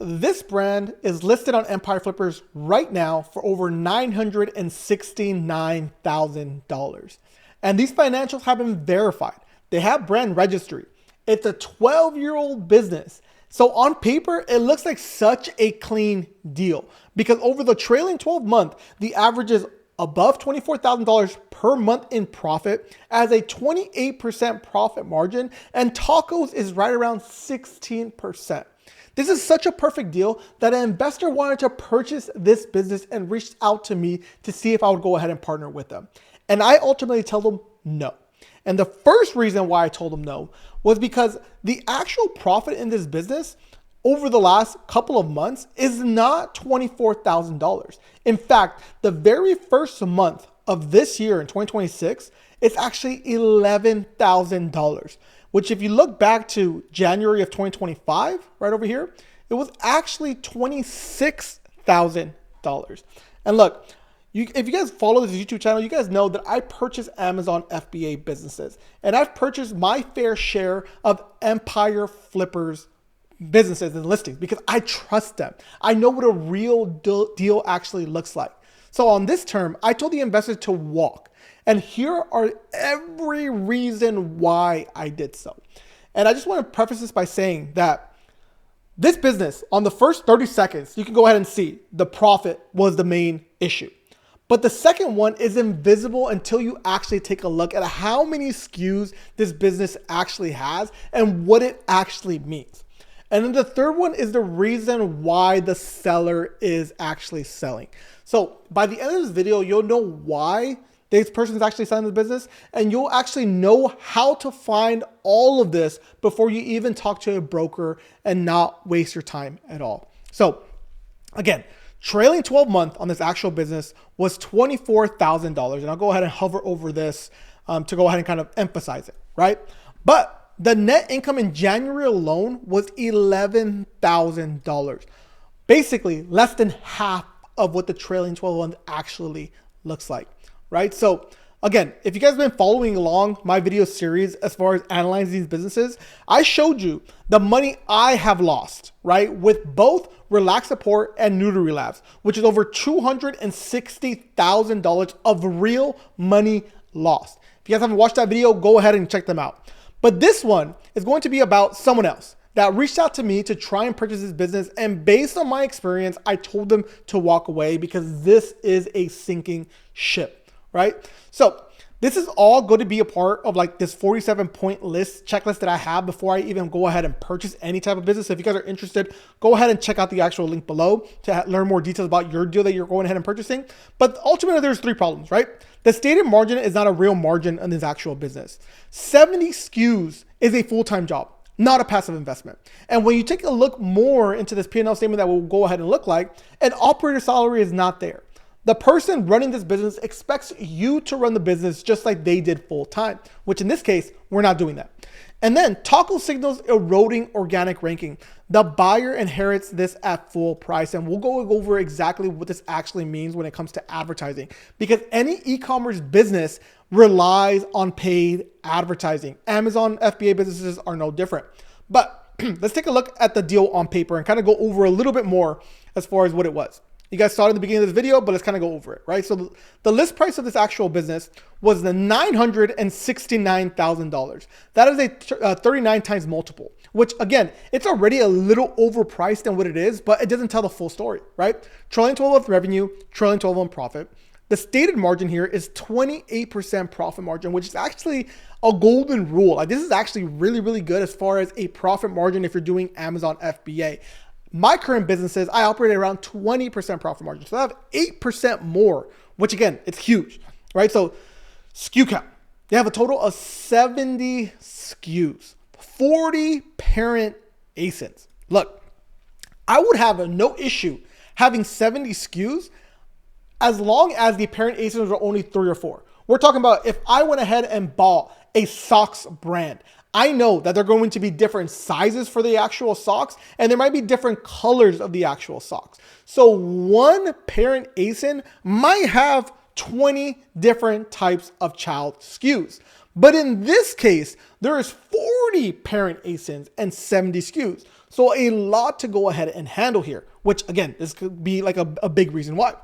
this brand is listed on Empire Flippers right now for over $969,000. And these financials have been verified. They have brand registry. It's a 12-year-old business. So on paper, it looks like such a clean deal because over the trailing 12 month, the average is above $24,000 per month in profit as a 28% profit margin, and tacos is right around 16%. This is such a perfect deal that an investor wanted to purchase this business and reached out to me to see if I would go ahead and partner with them. And I ultimately told them no. And the first reason why I told them no was because the actual profit in this business over the last couple of months is not $24,000. In fact, the very first month of this year in 2026, it's actually $11,000, which if you look back to January of 2025, right over here, it was actually $26,000. And look, if you guys follow this YouTube channel, you guys know that I purchase Amazon FBA businesses, and I've purchased my fair share of Empire Flippers businesses and listings because I trust them. I know what a real deal actually looks like. So on this term, I told the investors to walk. And here are every reason why I did so. And I just want to preface this by saying that this business, on the first 30 seconds, you can go ahead and see the profit was the main issue. But the second one is invisible until you actually take a look at how many SKUs this business actually has and what it actually means. And then the third one is the reason why the seller is actually selling. So by the end of this video, you'll know why this person is actually selling the business, and you'll actually know how to find all of this before you even talk to a broker and not waste your time at all. So again, trailing 12 month on this actual business was $24,000. And I'll go ahead and hover over this to go ahead and kind of emphasize it, right? But the net income in January alone was $11,000. Basically less than half of what the trailing 12 month actually looks like, right? So again, if you guys have been following along my video series as far as analyzing these businesses, I showed you the money I have lost, right? With both Relax Support and Nutri Labs, which is over $260,000 of real money lost. If you guys haven't watched that video, go ahead and check them out. But this one is going to be about someone else that reached out to me to try and purchase this business. And based on my experience, I told them to walk away because this is a sinking ship, right? So this is all going to be a part of like this 47-point checklist that I have before I even go ahead and purchase any type of business. So if you guys are interested, go ahead and check out the actual link below to learn more details about your deal that you're going ahead and purchasing. But ultimately, there's three problems, right? The stated margin is not a real margin in this actual business. 70 SKUs is a full-time job, not a passive investment. And when you take a look more into this P&L statement that will go ahead and look like, an operator salary is not there. The person running this business expects you to run the business just like they did full time, which in this case, we're not doing that. And then Taco signals eroding organic ranking. The buyer inherits this at full price. And we'll go over exactly what this actually means when it comes to advertising, because any e-commerce business relies on paid advertising. Amazon FBA businesses are no different. But let's take a look at the deal on paper and kind of go over a little bit more as far as what it was. You guys saw it in the beginning of this video, but let's kind of go over it, right? So the list price of this actual business was the $969,000. That is a 39 times multiple, which again, it's already a little overpriced than what it is, but it doesn't tell the full story, right? Trailing 12 month revenue, trailing 12 month profit. The stated margin here is 28% profit margin, which is actually a golden rule. Like this is actually really, really good as far as a profit margin if you're doing Amazon FBA. My current businesses, I operate at around 20% profit margin. So I have 8% more, which again, it's huge, right? So SKU count, they have a total of 70 SKUs, 40 parent ASINs. Look, I would have no issue having 70 SKUs as long as the parent ASINs are only 3 or 4. We're talking about if I went ahead and bought a socks brand, I know that there are going to be different sizes for the actual socks, and there might be different colors of the actual socks. So one parent ASIN might have 20 different types of child SKUs. But in this case, there is 40 parent ASINs and 70 SKUs. So a lot to go ahead and handle here, which again, this could be like a big reason why.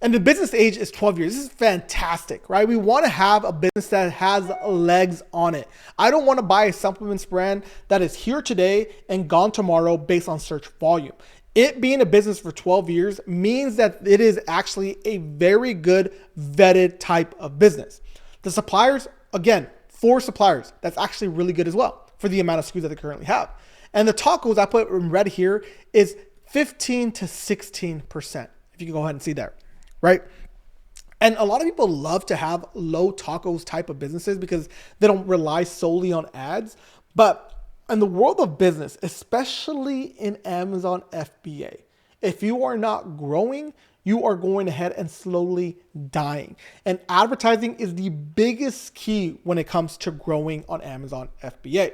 And the business age is 12 years. This is fantastic, right? We want to have a business that has legs on it. I don't want to buy a supplements brand that is here today and gone tomorrow based on search volume. It being a business for 12 years means that it is actually a very good vetted type of business. The suppliers, again, 4 suppliers, that's actually really good as well for the amount of SKUs that they currently have. And the tacos I put in red here is 15 to 16%. If you can go ahead and see that, right? And a lot of people love to have low tacos type of businesses because they don't rely solely on ads. But in the world of business, especially in Amazon FBA, if you are not growing, you are going ahead and slowly dying. And advertising is the biggest key when it comes to growing on Amazon FBA.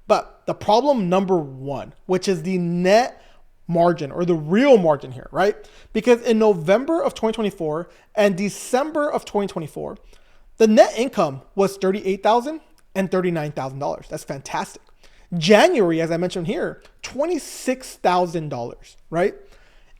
But the problem number 1, which is the net margin or the real margin here, right? Because in November of 2024 and December of 2024, the net income was $38,000 and $39,000. That's fantastic. January, as I mentioned here, $26,000, right?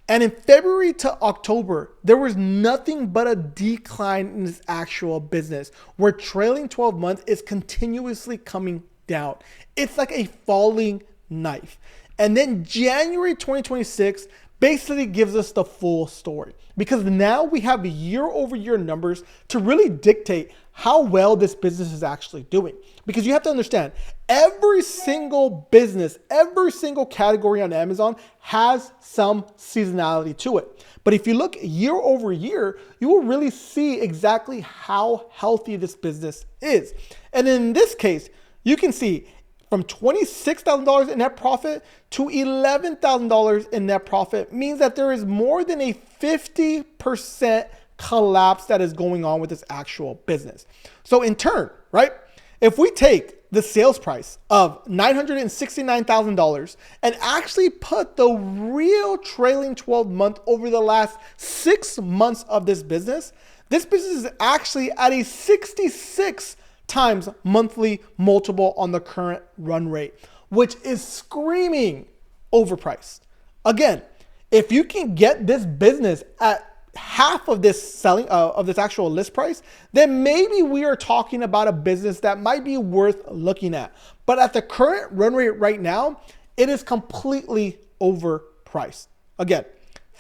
And in February to October, there was nothing but a decline in this actual business where trailing 12 months is continuously coming down. It's like a falling knife. And then January 2026 basically gives us the full story because now we have year over year numbers to really dictate how well this business is actually doing. Because you have to understand, every single business, every single category on Amazon has some seasonality to it. But if you look year over year, you will really see exactly how healthy this business is. And in this case, you can see from $26,000 in net profit to $11,000 in net profit means that there is more than a 50% collapse that is going on with this actual business. So in turn, right, if we take the sales price of $969,000 and actually put the real trailing 12 month over the last 6 months of this business is actually at a 66 times monthly multiple on the current run rate, which is screaming overpriced. Again, if you can get this business at half of this selling of this actual list price, then maybe we are talking about a business that might be worth looking at. But at the current run rate right now, it is completely overpriced. Again,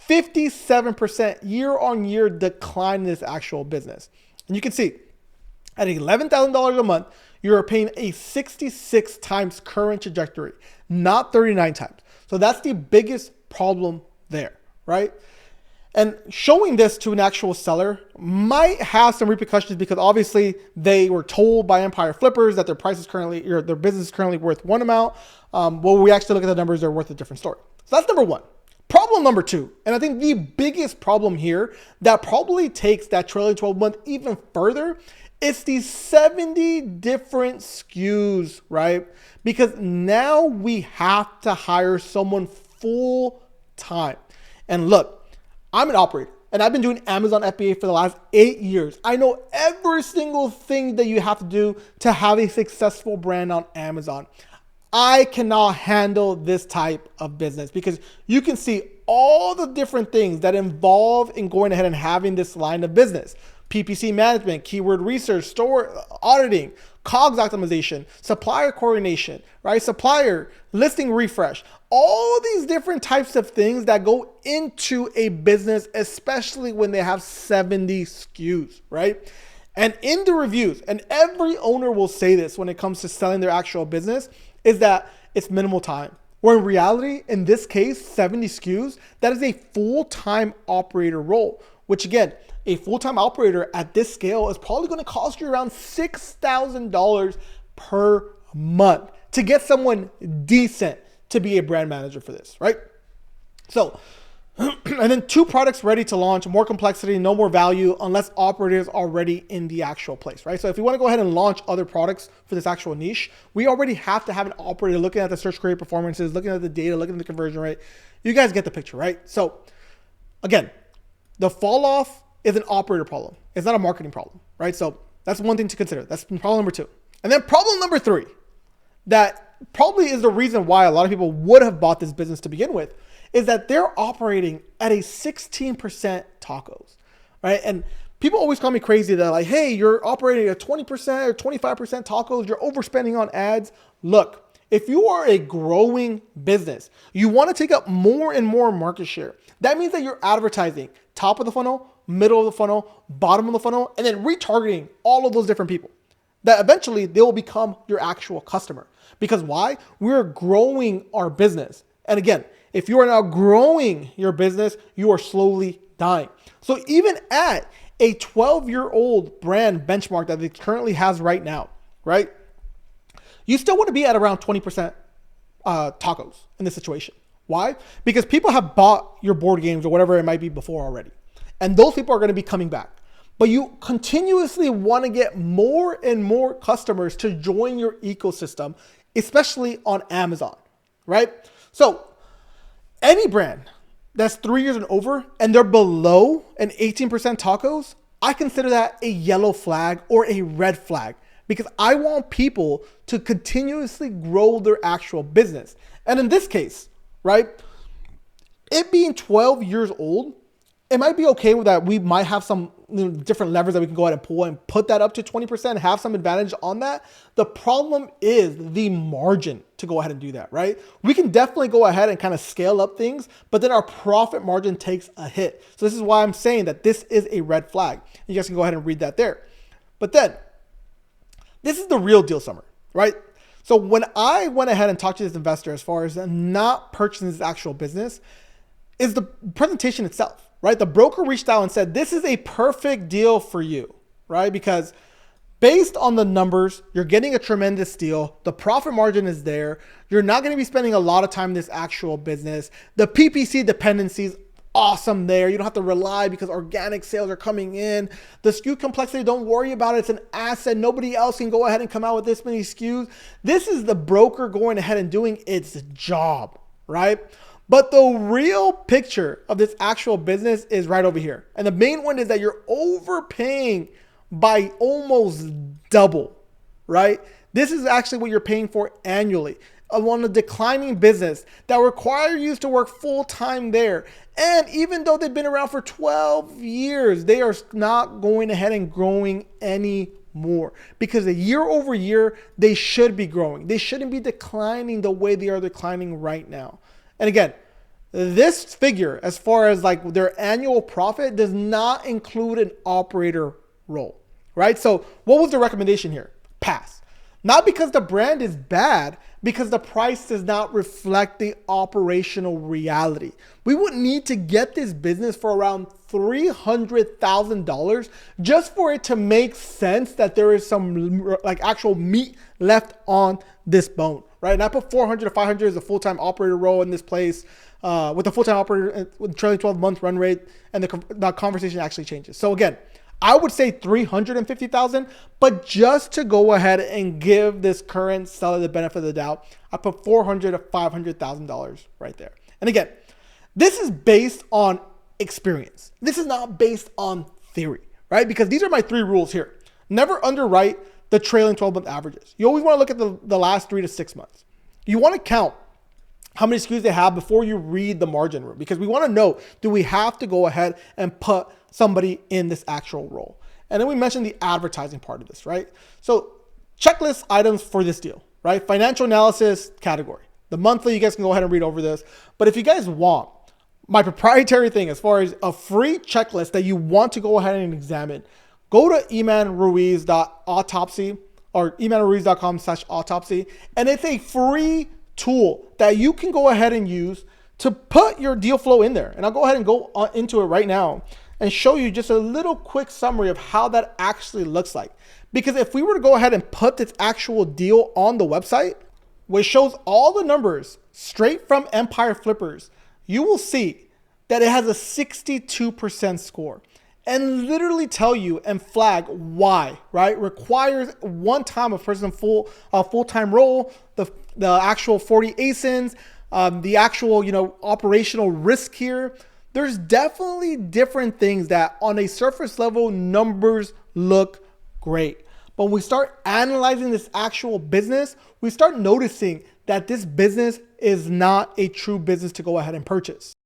57% year-on-year decline in this actual business. And you can see at $11,000 a month, you're paying a 66 times current trajectory, not 39 times. So that's the biggest problem there, right? And showing this to an actual seller might have some repercussions because obviously they were told by Empire Flippers that their price is currently, or their business is currently worth one amount. When we actually look at the numbers, they're worth a different story. So that's number 1. Problem number 2, and I think the biggest problem here that probably takes that trailing 12 month even further, it's these 70 different SKUs, right? Because now we have to hire someone full time. And look, I'm an operator and I've been doing Amazon FBA for the last 8 years. I know every single thing that you have to do to have a successful brand on Amazon. I cannot handle this type of business because you can see all the different things that involve in going ahead and having this line of business. PPC management, keyword research, store auditing, COGS optimization, supplier coordination, right? Supplier listing refresh, all these different types of things that go into a business, especially when they have 70 SKUs, right? And in the reviews, and every owner will say this when it comes to selling their actual business, is that it's minimal time. Where in reality, in this case, 70 SKUs, that is a full-time operator role, which again, a full-time operator at this scale is probably going to cost you around $6,000 per month to get someone decent to be a brand manager for this, right? So, and then 2 products ready to launch, more complexity, no more value unless operators are already in the actual place, right? So if we want to go ahead and launch other products for this actual niche, we already have to have an operator looking at the search query performances, looking at the data, looking at the conversion rate. You guys get the picture, right? So again, the fall off is an operator problem. It's not a marketing problem, right? So that's one thing to consider. That's problem number 2. And then problem number 3 that probably is the reason why a lot of people would have bought this business to begin with, is that they're operating at a 16% tacos, right? And people always call me crazy. They're like, hey, you're operating at 20% or 25% tacos. You're overspending on ads. Look, if you are a growing business, you want to take up more and more market share. That means that you're advertising top of the funnel, middle of the funnel, bottom of the funnel, and then retargeting all of those different people. That eventually they will become your actual customer. Because why? We're growing our business. And again, if you are now growing your business, you are slowly dying. So even at a 12-year-old brand benchmark that it currently has right now, right? You still want to be at around 20% tacos in this situation. Why? Because people have bought your board games or whatever it might be before already. And those people are going to be coming back. But you continuously want to get more and more customers to join your ecosystem, especially on Amazon, right? So any brand that's 3 years and over and they're below an 18% tacos, I consider that a yellow flag or a red flag, because I want people to continuously grow their actual business. And in this case, right, it being 12 years old, it might be okay with that. We might have some different levers that we can go ahead and pull and put that up to 20%, have some advantage on that. The problem is the margin to go ahead and do that, right? We can definitely go ahead and kind of scale up things, but then our profit margin takes a hit. So this is why I'm saying that this is a red flag. You guys can go ahead and read that there. But then this is the real deal summary, right? So when I went ahead and talked to this investor as far as not purchasing this actual business, is the presentation itself, right? The broker reached out and said, this is a perfect deal for you, right? Because based on the numbers, you're getting a tremendous deal. The profit margin is there. You're not going to be spending a lot of time in this actual business. The PPC dependencies, awesome there. You don't have to rely because organic sales are coming in. The SKU complexity, don't worry about it. It's an asset. Nobody else can go ahead and come out with this many SKUs. This is the broker going ahead and doing its job, right? But the real picture of this actual business is right over here. And the main one is that you're overpaying by almost double, right? This is actually what you're paying for annually on a declining business that requires you to work full time there. And even though they've been around for 12 years, they are not going ahead and growing anymore, because year over year, they should be growing. They shouldn't be declining the way they are declining right now. And again, this figure, as far as like their annual profit, does not include an operator role, right? So what was the recommendation here? Pass. Not because the brand is bad, because the price does not reflect the operational reality. We would need to get this business for around $300,000 just for it to make sense that there is some like actual meat left on this bone, right? And I put 400 to 500 as a full-time operator role in this place with a full-time operator with trailing 12-month run rate, and the conversation actually changes. So again, I would say 350,000, but just to go ahead and give this current seller the benefit of the doubt, I put $400,000 to $500,000 right there. And again, this is based on experience. This is not based on theory, right? Because these are my 3 rules here. Never underwrite the trailing 12-month averages. You always want to look at the last 3 to 6 months. You want to count how many SKUs they have before you read the margin room, because we want to know, do we have to go ahead and put somebody in this actual role? And then we mentioned the advertising part of this, right? So checklist items for this deal, right? Financial analysis category. The monthly, you guys can go ahead and read over this. But if you guys want my proprietary thing as far as a free checklist that you want to go ahead and examine, go to emanruiz.autopsy or emanruiz.com/autopsy. And it's a free tool that you can go ahead and use to put your deal flow in there. And I'll go ahead and go into it right now and show you just a little quick summary of how that actually looks like. Because if we were to go ahead and put this actual deal on the website, which shows all the numbers straight from Empire Flippers, you will see that it has a 62% score, and literally tell you and flag why, right? Requires one time a person full-time role, the actual 40 ASINs, the actual, operational risk here. There's definitely different things that on a surface level, numbers look great. But when we start analyzing this actual business, we start noticing that this business is not a true business to go ahead and purchase.